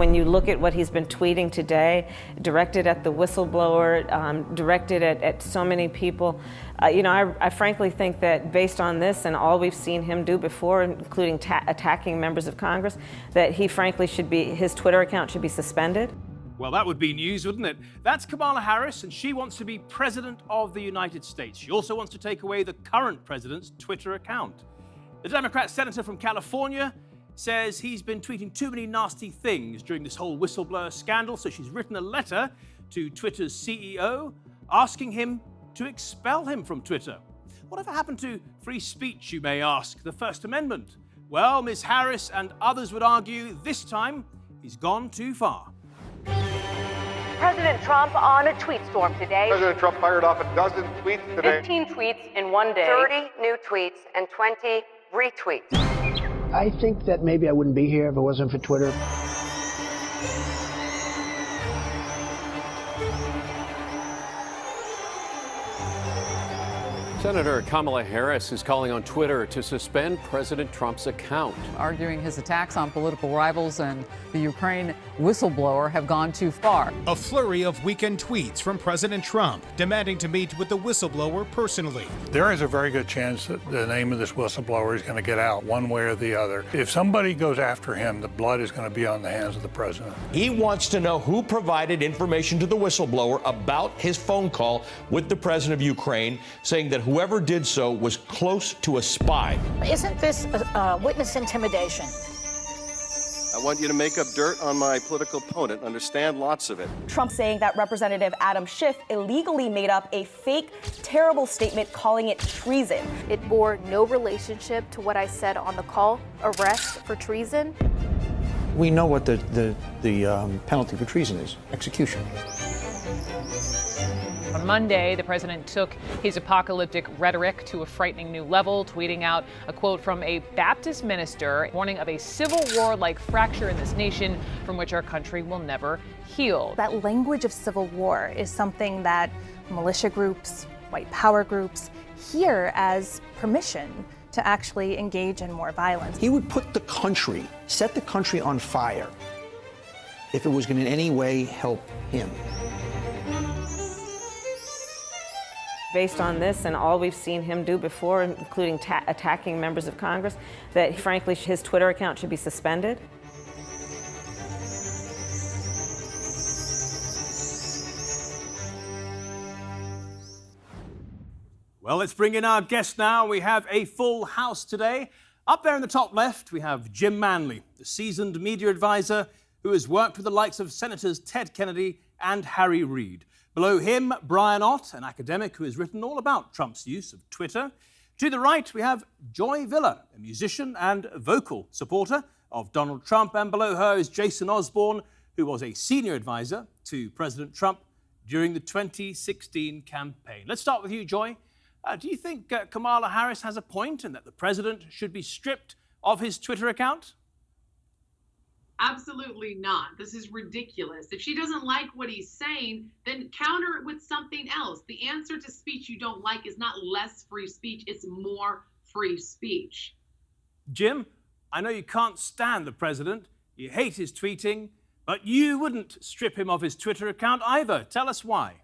when you look at what he's been tweeting today, directed at the whistleblower, directed at so many people, I frankly think that based on this and all we've seen him do before, including attacking members of Congress, that he frankly his Twitter account should be suspended. Well, that would be news, wouldn't it? That's Kamala Harris, and she wants to be President of the United States. She also wants to take away the current president's Twitter account. The Democrat senator from California says he's been tweeting too many nasty things during this whole whistleblower scandal, so she's written a letter to Twitter's CEO asking him to expel him from Twitter. Whatever happened to free speech, you may ask? The First Amendment? Well, Ms. Harris and others would argue this time he's gone too far. President Trump on a tweet storm today. President Trump fired off a dozen tweets today. 15 tweets in one day. 30 new tweets and 20 retweets. I think that maybe I wouldn't be here if it wasn't for Twitter. Senator Kamala Harris is calling on Twitter to suspend President Trump's account. Arguing his attacks on political rivals and the Ukraine whistleblower have gone too far. A flurry of weekend tweets from President Trump demanding to meet with the whistleblower personally. There is a very good chance that the name of this whistleblower is going to get out one way or the other. If somebody goes after him, the blood is going to be on the hands of the president. He wants to know who provided information to the whistleblower about his phone call with the president of Ukraine, saying that whoever did so was close to a spy. Isn't this witness intimidation? I want you to make up dirt on my political opponent. Understand lots of it. Trump saying that Representative Adam Schiff illegally made up a fake, terrible statement calling it treason. It bore no relationship to what I said on the call, arrest for treason. We know what the penalty for treason is: execution. On Monday, the president took his apocalyptic rhetoric to a frightening new level, tweeting out a quote from a Baptist minister warning of a civil war-like fracture in this nation from which our country will never heal. That language of civil war is something that militia groups, white power groups hear as permission to actually engage in more violence. He would set the country on fire if it was going to in any way help him. Based on this and all we've seen him do before, including attacking members of Congress, that frankly his Twitter account should be suspended. Well, let's bring in our guest now. We have a full house today. Up there in the top left, we have Jim Manley, the seasoned media advisor who has worked with the likes of Senators Ted Kennedy and Harry Reid. Below him, Brian Ott, an academic who has written all about Trump's use of Twitter. To the right, we have Joy Villa, a musician and vocal supporter of Donald Trump. And below her is Jason Osborne, who was a senior advisor to President Trump during the 2016 campaign. Let's start with you, Joy. Do you think Kamala Harris has a point and that the president should be stripped of his Twitter account? Absolutely not. This is ridiculous. If she doesn't like what he's saying, then counter it with something else. The answer to speech you don't like is not less free speech, it's more free speech. Jim, I know you can't stand the president, you hate his tweeting, but you wouldn't strip him of his Twitter account either. Tell us why.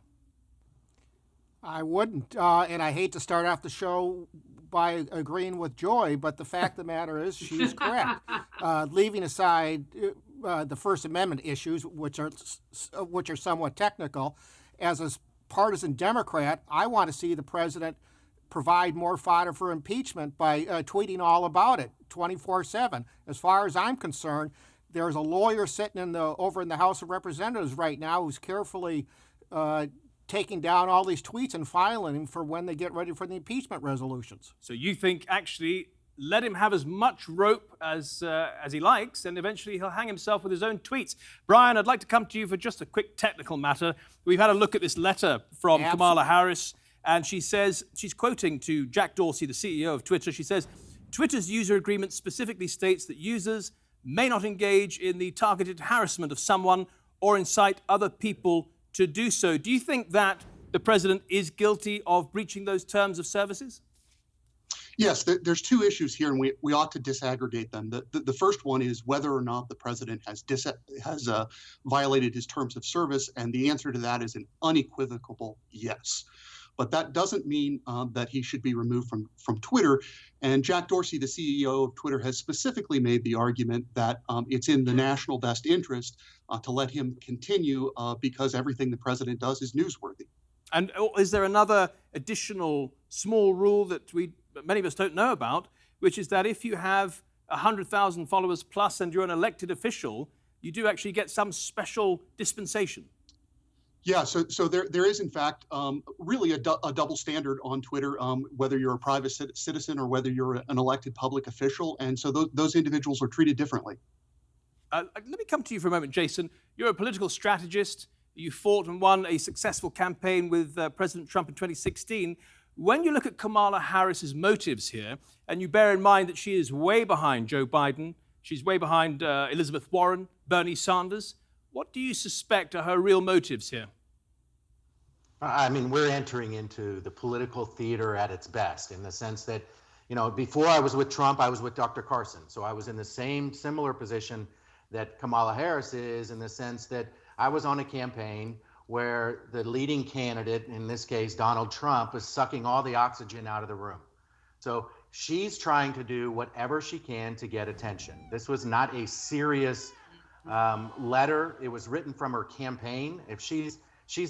I wouldn't, and I hate to start off the show by agreeing with Joy, but the fact of the matter is she's correct. Leaving aside the First Amendment issues, which are somewhat technical, as a partisan Democrat, I want to see the president provide more fodder for impeachment by tweeting all about it 24/7. As far as I'm concerned, there's a lawyer sitting over in the House of Representatives right now who's carefully taking down all these tweets and filing them for when they get ready for the impeachment resolutions. So you think actually let him have as much rope as he likes, and eventually he'll hang himself with his own tweets. Brian, I'd like to come to you for just a quick technical matter. We've had a look at this letter from Kamala Harris, and she says, she's quoting to Jack Dorsey, the CEO of Twitter, she says, Twitter's user agreement specifically states that users may not engage in the targeted harassment of someone or incite other people to do so. Do you think that the president is guilty of breaching those terms of services? Yes, there's two issues here, and we ought to disaggregate them. The first one is whether or not the president has violated his terms of service, and the answer to that is an unequivocal yes. But that doesn't mean that he should be removed from Twitter. And Jack Dorsey, the CEO of Twitter, has specifically made the argument that it's in the national best interest to let him continue because everything the president does is newsworthy. And is there another additional small rule that many of us don't know about, which is that if you have 100,000 followers plus and you're an elected official, you do actually get some special dispensation? Yeah, so there is, in fact, really a double standard on Twitter, whether you're a private citizen or whether you're an elected public official. And so those individuals are treated differently. Let me come to you for a moment, Jason. You're a political strategist. You fought and won a successful campaign with President Trump in 2016. When you look at Kamala Harris's motives here, and you bear in mind that she is way behind Joe Biden, she's way behind Elizabeth Warren, Bernie Sanders, what do you suspect are her real motives here? I mean, we're entering into the political theater at its best, in the sense that, before I was with Trump, I was with Dr. Carson. So I was in the similar position that Kamala Harris is, in the sense that I was on a campaign where the leading candidate, in this case, Donald Trump, is sucking all the oxygen out of the room. So she's trying to do whatever she can to get attention. This was not a serious letter. It was written from her campaign. If she's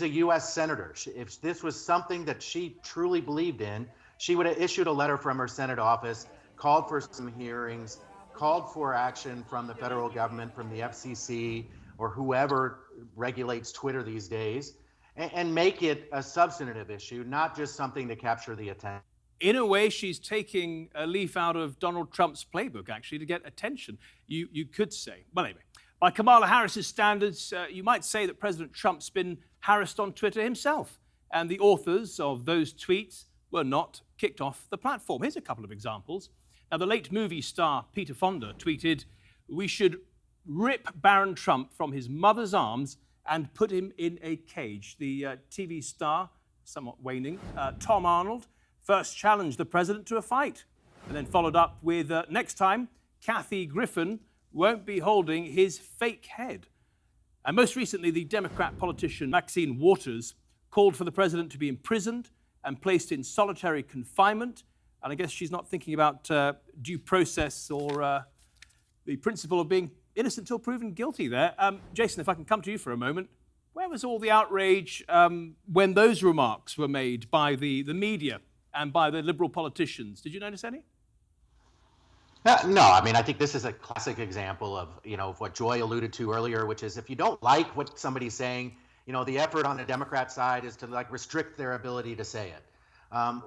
a U.S. senator, if this was something that she truly believed in, she would have issued a letter from her Senate office, called for some hearings, called for action from the federal government, from the FCC, or whoever regulates Twitter these days, and make it a substantive issue, not just something to capture the attention. In a way, she's taking a leaf out of Donald Trump's playbook, actually, to get attention, you could say. Well, anyway, by Kamala Harris's standards, you might say that President Trump's been harassed on Twitter himself, and the authors of those tweets were not kicked off the platform. Here's a couple of examples. Now, the late movie star Peter Fonda tweeted, "We should rip Baron Trump from his mother's arms and put him in a cage." The TV star, somewhat waning, Tom Arnold, first challenged the president to a fight, and then followed up with, "Next time, Kathy Griffin won't be holding his fake head." And most recently, the Democrat politician Maxine Waters called for the president to be imprisoned and placed in solitary confinement. And I guess she's not thinking about due process or the principle of being innocent till proven guilty there. Jason, if I can come to you for a moment, where was all the outrage when those remarks were made by the media and by the liberal politicians? Did you notice any? No, I mean, I think this is a classic example of, of what Joy alluded to earlier, which is if you don't like what somebody's saying, the effort on the Democrat side is to restrict their ability to say it.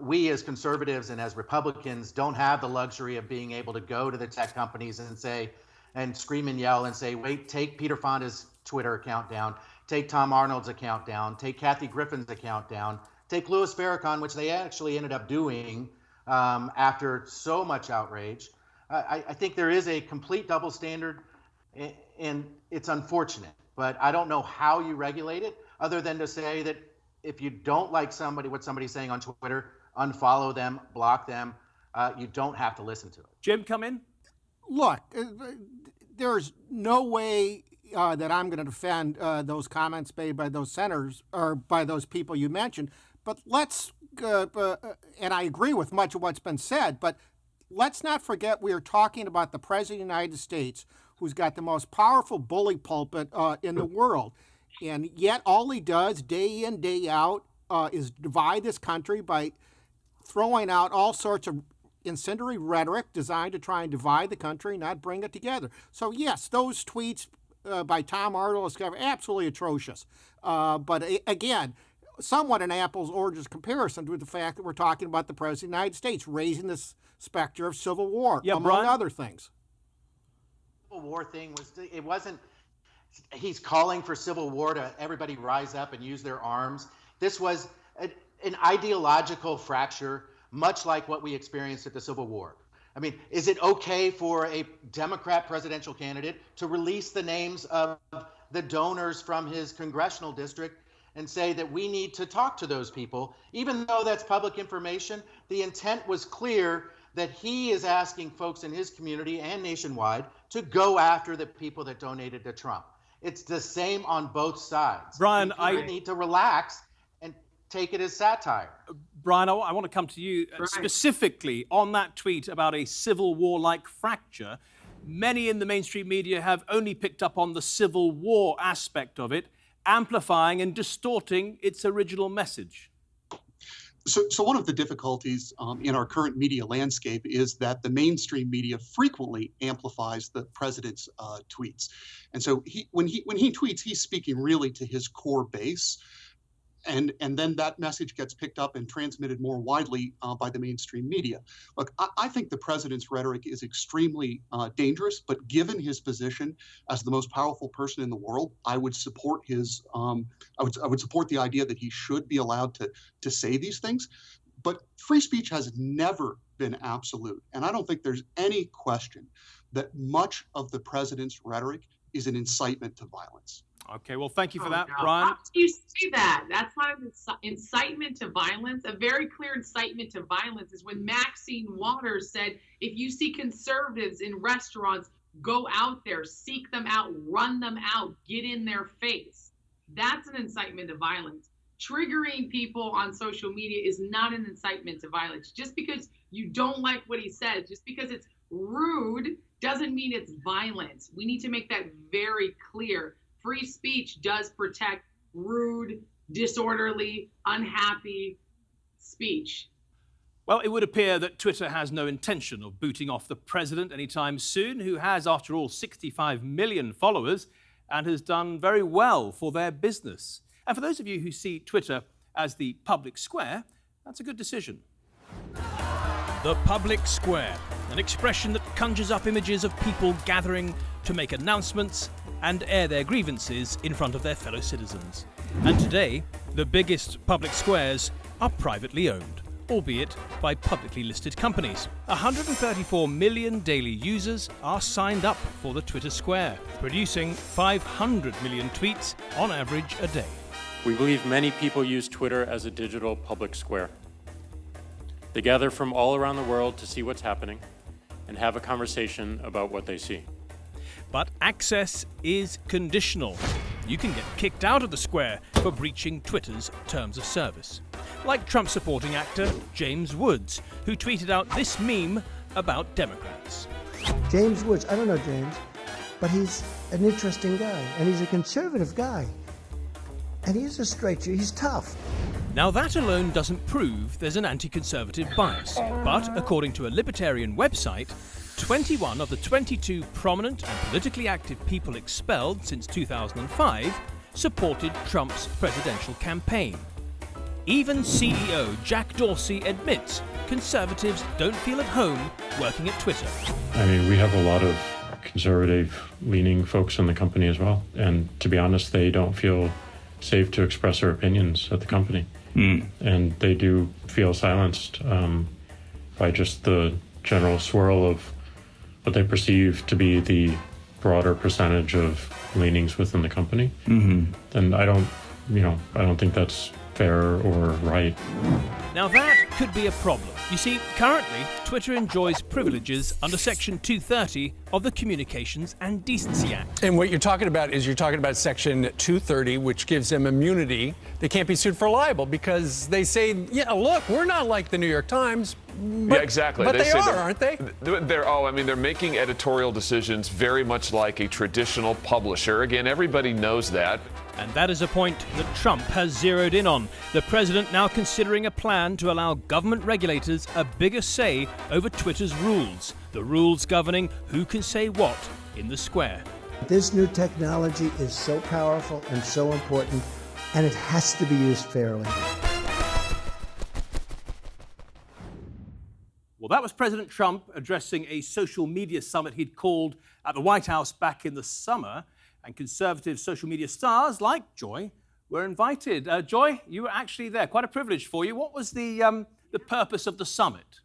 We as conservatives and as Republicans don't have the luxury of being able to go to the tech companies and scream and yell and say, wait, take Peter Fonda's Twitter account down, take Tom Arnold's account down, take Kathy Griffin's account down, take Louis Farrakhan, which they actually ended up doing after so much outrage. I think there is a complete double standard, and it's unfortunate, but I don't know how you regulate it other than to say that if you don't like what somebody's saying on Twitter, unfollow them, block them. You don't have to listen to it. Jim, come in. Look, there's no way that I'm going to defend those comments made by those senators or by those people you mentioned. But let's, and I agree with much of what's been said, but let's not forget we are talking about the President of the United States, who's got the most powerful bully pulpit in the world. And yet all he does day in, day out is divide this country by throwing out all sorts of incendiary rhetoric designed to try and divide the country, not bring it together. So yes, those tweets by Tom Arnold are absolutely atrocious. But again, somewhat an apples-oranges comparison with the fact that we're talking about the President of the United States raising this specter of civil war, among other things. Civil war thing wasn't, he's calling for civil war to everybody rise up and use their arms. This was an ideological fracture, much like what we experienced at the Civil War. I mean, is it okay for a Democrat presidential candidate to release the names of the donors from his congressional district and say that we need to talk to those people? Even though that's public information, the intent was clear that he is asking folks in his community and nationwide to go after the people that donated to Trump. It's the same on both sides. Brian, I need to relax and take it as satire. Brian, I want to come to you specifically on that tweet about a civil war-like fracture. Many in the mainstream media have only picked up on the civil war aspect of it, amplifying and distorting its original message. So one of the difficulties in our current media landscape is that the mainstream media frequently amplifies the president's tweets. And so when he tweets, he's speaking really to his core base. And then that message gets picked up and transmitted more widely by the mainstream media. Look, I think the president's rhetoric is extremely dangerous, but given his position as the most powerful person in the world, I would support his. I would support the idea that he should be allowed to say these things. But free speech has never been absolute, and I don't think there's any question that much of the president's rhetoric is an incitement to violence. Okay, well, thank you for that, No. Brian. How do you say that? That's not an incitement to violence. A very clear incitement to violence is when Maxine Waters said, if you see conservatives in restaurants, go out there, seek them out, run them out, get in their face. That's an incitement to violence. Triggering people on social media is not an incitement to violence. Just because you don't like what he says, just because it's rude, doesn't mean it's violent. We need to make that very clear. Free speech does protect rude, disorderly, unhappy speech. Well, it would appear that Twitter has no intention of booting off the president anytime soon, who has, after all, 65 million followers and has done very well for their business. And for those of you who see Twitter as the public square, that's a good decision. The public square, an expression that conjures up images of people gathering to make announcements and air their grievances in front of their fellow citizens. And today, the biggest public squares are privately owned, albeit by publicly listed companies. 134 million daily users are signed up for the Twitter Square, producing 500 million tweets on average a day. We believe many people use Twitter as a digital public square. They gather from all around the world to see what's happening and have a conversation about what they see. But access is conditional. You can get kicked out of the square for breaching Twitter's terms of service. Like Trump-supporting actor James Woods, who tweeted out this meme about Democrats. James Woods, I don't know James, but he's an interesting guy, and he's a conservative guy. And he's a straight shooter, he's tough. Now that alone doesn't prove there's an anti-conservative bias, but according to a libertarian website, 21 of the 22 prominent and politically active people expelled since 2005 supported Trump's presidential campaign. Even CEO Jack Dorsey admits conservatives don't feel at home working at Twitter. I mean, we have a lot of conservative-leaning folks in the company as well. And to be honest, they don't feel safe to express their opinions at the company. And they do feel silenced by just the general swirl of what they perceive to be the broader percentage of leanings within the company. And I don't think that's fair or right. Now that could be a problem. You see, currently, Twitter enjoys privileges under Section 230 of the Communications and Decency Act. And what you're talking about is Section 230, which gives them immunity. They can't be sued for libel because they say, yeah, look, we're not like the New York Times. But, yeah, exactly. But they are, aren't they? They're making editorial decisions very much like a traditional publisher. Again, everybody knows that. And that is a point that Trump has zeroed in on. The president now considering a plan to allow government regulators a bigger say over Twitter's rules, the rules governing who can say what in the square. This new technology is so powerful and so important, and it has to be used fairly. Well, that was President Trump addressing a social media summit he'd called at the White House back in the summer. And conservative social media stars like Joy were invited. Joy, you were actually there. Quite a privilege for you. What was the purpose of the summit?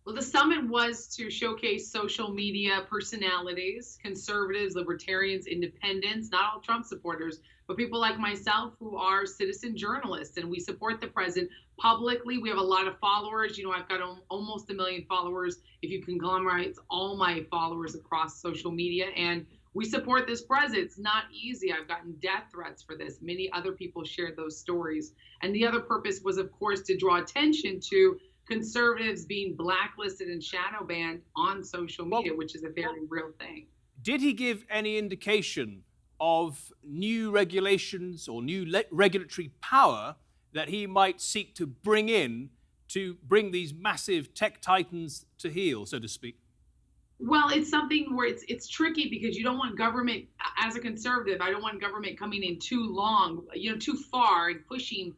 Well, the summit was to showcase social media personalities, conservatives, libertarians, independents, not all Trump supporters, but people like myself who are citizen journalists, and we support the president publicly. We have a lot of followers. You know, I've got almost 1 million followers. If you conglomerate all my followers across social media, and we support this president. It's not easy. I've gotten death threats for this. Many other people shared those stories. And the other purpose was, of course, to draw attention to conservatives being blacklisted and shadow banned on social media, which is a very real thing. Did he give any indication of new regulations or new regulatory power that he might seek to bring in to bring these massive tech titans to heel, so to speak? Well, it's something where it's tricky because you don't want government, as a conservative, I don't want government coming in too long, too far and pushing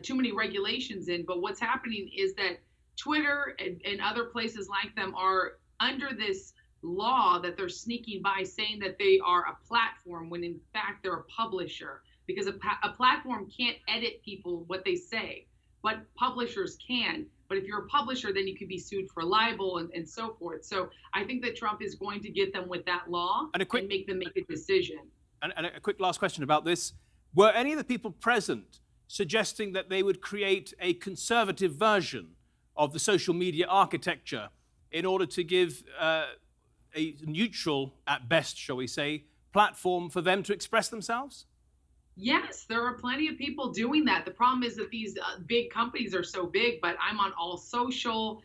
too many regulations in. But what's happening is that Twitter and other places like them are under this law that they're sneaking by, saying that they are a platform when in fact they're a publisher, because a platform can't edit people what they say, but publishers can. But if you're a publisher, then you can be sued for libel and so forth. So I think that Trump is going to get them with that law and make them make a decision. And a quick last question about this. Were any of the people present suggesting that they would create a conservative version of the social media architecture in order to give a neutral, at best, shall we say, platform for them to express themselves? Yes, there are plenty of people doing that. The problem is that these big companies are so big, but I'm on All Social.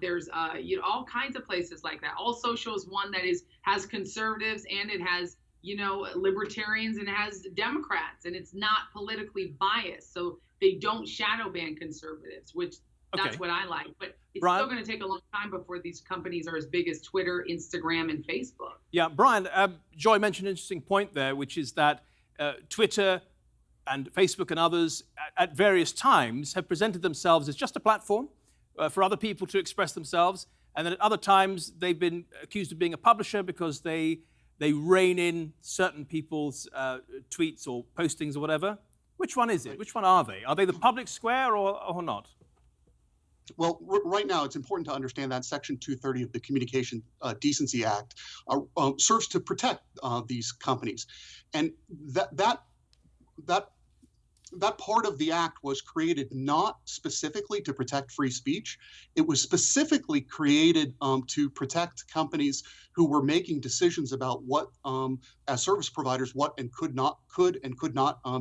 There's all kinds of places like that. All Social is one that has conservatives, and it has libertarians, and it has Democrats, and it's not politically biased. So they don't shadow ban conservatives, which that's what I like. But it's still going to take a long time before these companies are as big as Twitter, Instagram, and Facebook. Yeah, Brian, Joy mentioned an interesting point there, which is that Twitter and Facebook and others at various times have presented themselves as just a platform for other people to express themselves. And then at other times, they've been accused of being a publisher because they rein in certain people's tweets or postings or whatever. Which one is it? Which one are they? Are they the public square or not? Well, right now, it's important to understand that Section 230 of the Communication Decency Act serves to protect these companies. And that part of the act was created not specifically to protect free speech. It was specifically created to protect companies who were making decisions about what, as service providers, what and could not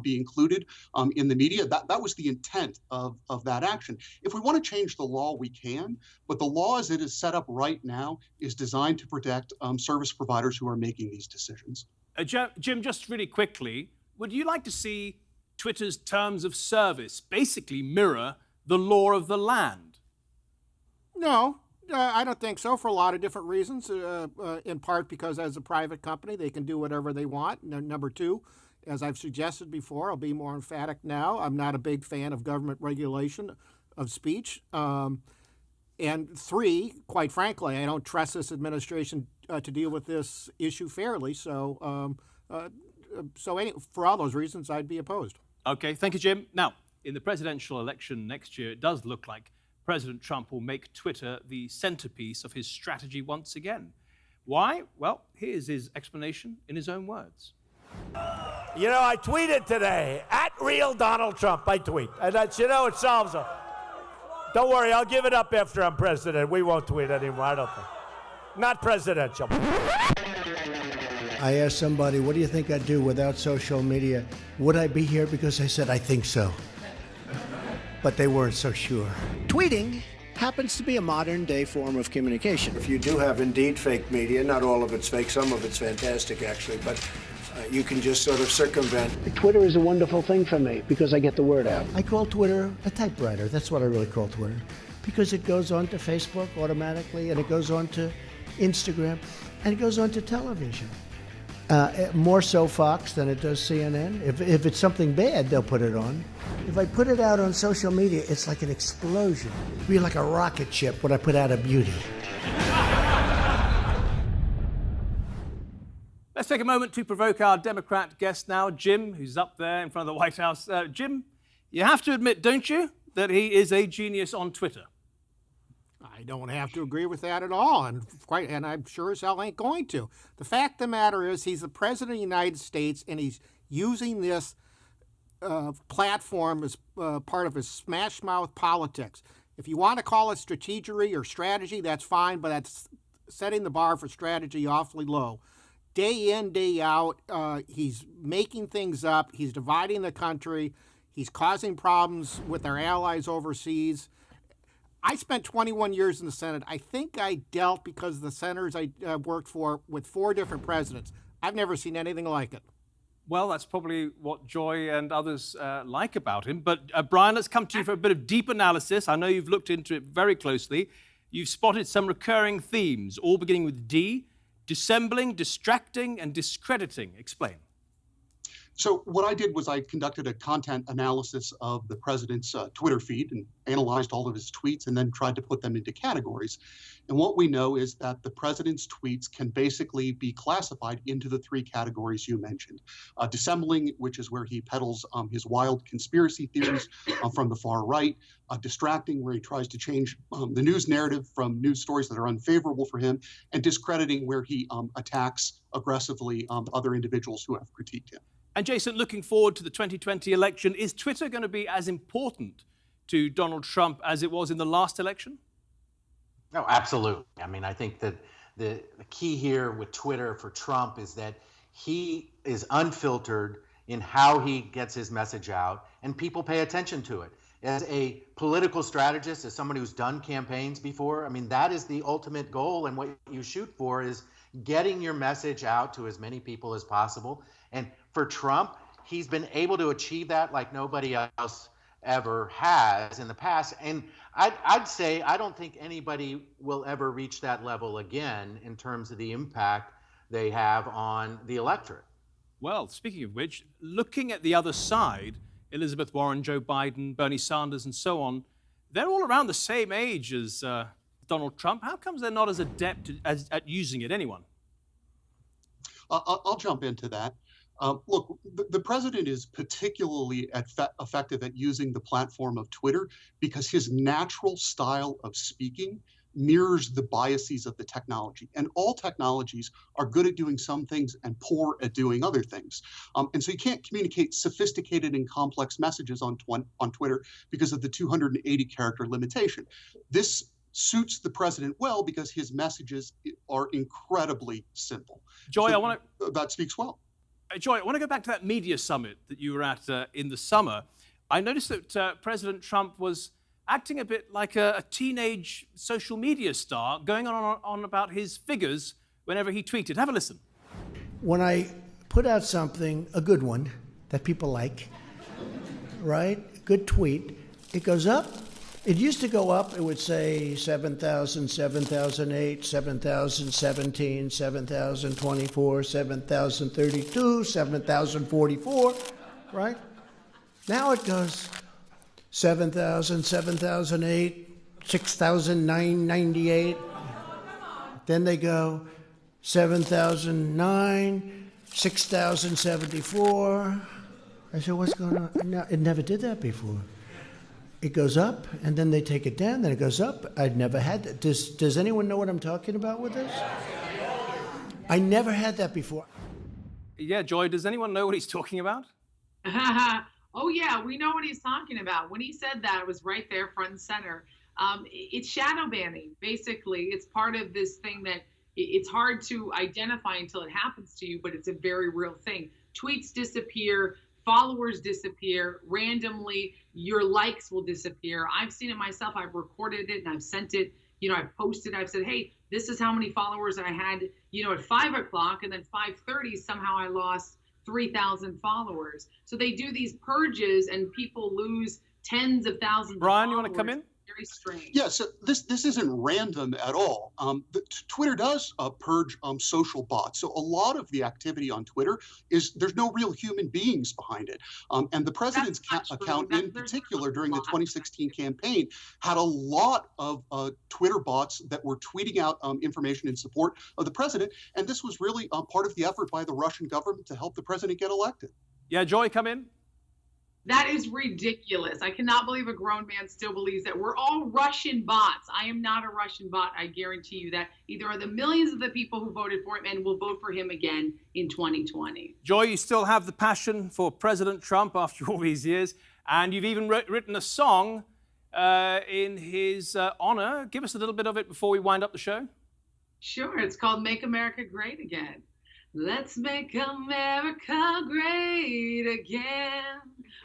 be included in the media. That was the intent of that action. If we want to change the law, we can, but the law as it is set up right now is designed to protect service providers who are making these decisions. Jim, just really quickly, would you like to see Twitter's terms of service basically mirror the law of the land? No, I don't think so, for a lot of different reasons. In part because as a private company, they can do whatever they want. Number two, as I've suggested before, I'll be more emphatic now, I'm not a big fan of government regulation of speech. And three, quite frankly, I don't trust this administration to deal with this issue fairly. So for all those reasons, I'd be opposed. Okay, thank you, Jim. Now, in the presidential election next year, it does look like President Trump will make Twitter the centerpiece of his strategy once again. Why? Well, here's his explanation in his own words. I tweeted today, @RealDonaldTrump, I tweet. And that's, it solves it. Don't worry, I'll give it up after I'm president. We won't tweet anymore, I don't think. Not presidential. I asked somebody, what do you think I'd do without social media? Would I be here? Because I said, I think so. But they weren't so sure. Tweeting happens to be a modern-day form of communication. If you do have indeed fake media, not all of it's fake, some of it's fantastic, actually, but you can just sort of circumvent. Twitter is a wonderful thing for me because I get the word out. I call Twitter a typewriter. That's what I really call Twitter. Because it goes on to Facebook automatically, and it goes on to Instagram, and it goes on to television. More so Fox than it does CNN. If it's something bad, they'll put it on. If I put it out on social media, it's like an explosion. It'd be like a rocket ship when I put out a beauty. Let's take a moment to provoke our Democrat guest now, Jim, who's up there in front of the White House. Jim, you have to admit, don't you, that he is a genius on Twitter? I don't have to agree with that at all, and I'm sure as hell ain't going to. The fact of the matter is he's the president of the United States, and he's using this platform as part of his smash mouth politics. If you want to call it strategery or strategy, that's fine, but that's setting the bar for strategy awfully low. Day in, day out, he's making things up. He's dividing the country. He's causing problems with our allies overseas. I spent 21 years in the Senate. I think I dealt, because of the senators I worked for, with 4 different presidents. I've never seen anything like it. Well, that's probably what Joy and others like about him. But Brian, let's come to you for a bit of deep analysis. I know you've looked into it very closely. You've spotted some recurring themes, all beginning with D: dissembling, distracting, and discrediting. Explain. So what I did was I conducted a content analysis of the president's Twitter feed and analyzed all of his tweets and then tried to put them into categories. And what we know is that the president's tweets can basically be classified into the 3 categories you mentioned. Dissembling, which is where he peddles his wild conspiracy theories from the far right. Distracting, where he tries to change the news narrative from news stories that are unfavorable for him. And discrediting, where he attacks aggressively other individuals who have critiqued him. And Jason, looking forward to the 2020 election, is Twitter going to be as important to Donald Trump as it was in the last election? No, absolutely. I mean, I think that the key here with Twitter for Trump is that he is unfiltered in how he gets his message out, and people pay attention to it. As a political strategist, as someone who's done campaigns before, I mean, that is the ultimate goal, and what you shoot for is getting your message out to as many people as possible. And for Trump, he's been able to achieve that like nobody else ever has in the past. And I'd say I don't think anybody will ever reach that level again in terms of the impact they have on the electorate. Well, speaking of which, looking at the other side, Elizabeth Warren, Joe Biden, Bernie Sanders, and so on, they're all around the same age as Donald Trump. How comes they're not as adept at using it? Anyone? I'll jump into that. Look, the president is particularly effective at using the platform of Twitter because his natural style of speaking mirrors the biases of the technology. And all technologies are good at doing some things and poor at doing other things. And so you can't communicate sophisticated and complex messages on Twitter because of the 280 character limitation. This suits the president well because his messages are incredibly simple. Joy, so that speaks well. Joy, I want to go back to that media summit that you were at in the summer. I noticed that President Trump was acting a bit like a teenage social media star, going on about his figures whenever he tweeted. Have a listen. When I put out something, a good one, that people like, right? Good tweet, it goes up. It used to go up, it would say 7,000, 7,008, 7,017, 7,024, 7,032, 7,044, right? Now it goes 7,000, 7,008, 6,998. Then they go 7,009, 6,074. I said, what's going on? No, it never did that before. It goes up, and then they take it down, then it goes up. I'd never had that. Does anyone know what I'm talking about with this? I never had that before. Yeah, Joy, does anyone know what he's talking about? Oh, yeah, we know what he's talking about. When he said that, it was right there, front and center. It's shadow banning, basically. It's part of this thing that it's hard to identify until it happens to you, but it's a very real thing. Tweets disappear. Followers disappear randomly. Your likes will disappear. I've seen it myself. I've recorded it and I've sent it. I've posted. I've said, hey, this is how many followers I had, at 5 o'clock, and then 5:30, somehow I lost 3,000 followers. So they do these purges and people lose tens of thousands Brian, of followers. you want to come in? Very strange. Yeah, so this isn't random at all. Twitter does purge social bots. So a lot of the activity on Twitter is there's no real human beings behind it. And the president's account in particular during the 2016 campaign had a lot of Twitter bots that were tweeting out information in support of the president. And this was really part of the effort by the Russian government to help the president get elected. Yeah, Joy, come in. That is ridiculous. I cannot believe a grown man still believes that we're all Russian bots. I am not a Russian bot. I guarantee you that. Either are the millions of the people who voted for him and will vote for him again in 2020. Joy, you still have the passion for President Trump after all these years, and you've even written a song in his honor. Give us a little bit of it before we wind up the show. Sure, it's called Make America Great Again. Let's make America great again.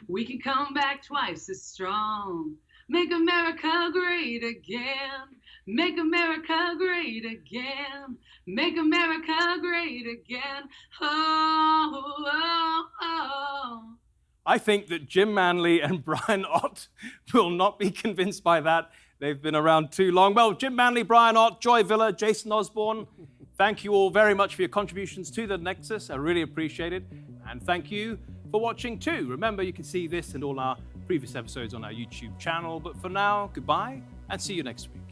We can come back twice as strong. Make America great again. Make America great again. Make America great again. Oh, oh, oh. I think that Jim Manley and Brian Ott will not be convinced by that. They've been around too long. Well, Jim Manley, Brian Ott, Joy Villa, Jason Osborne, thank you all very much for your contributions to the Nexus. I really appreciate it. And thank you for watching too. Remember, you can see this and all our previous episodes on our YouTube channel. But for now, goodbye and see you next week.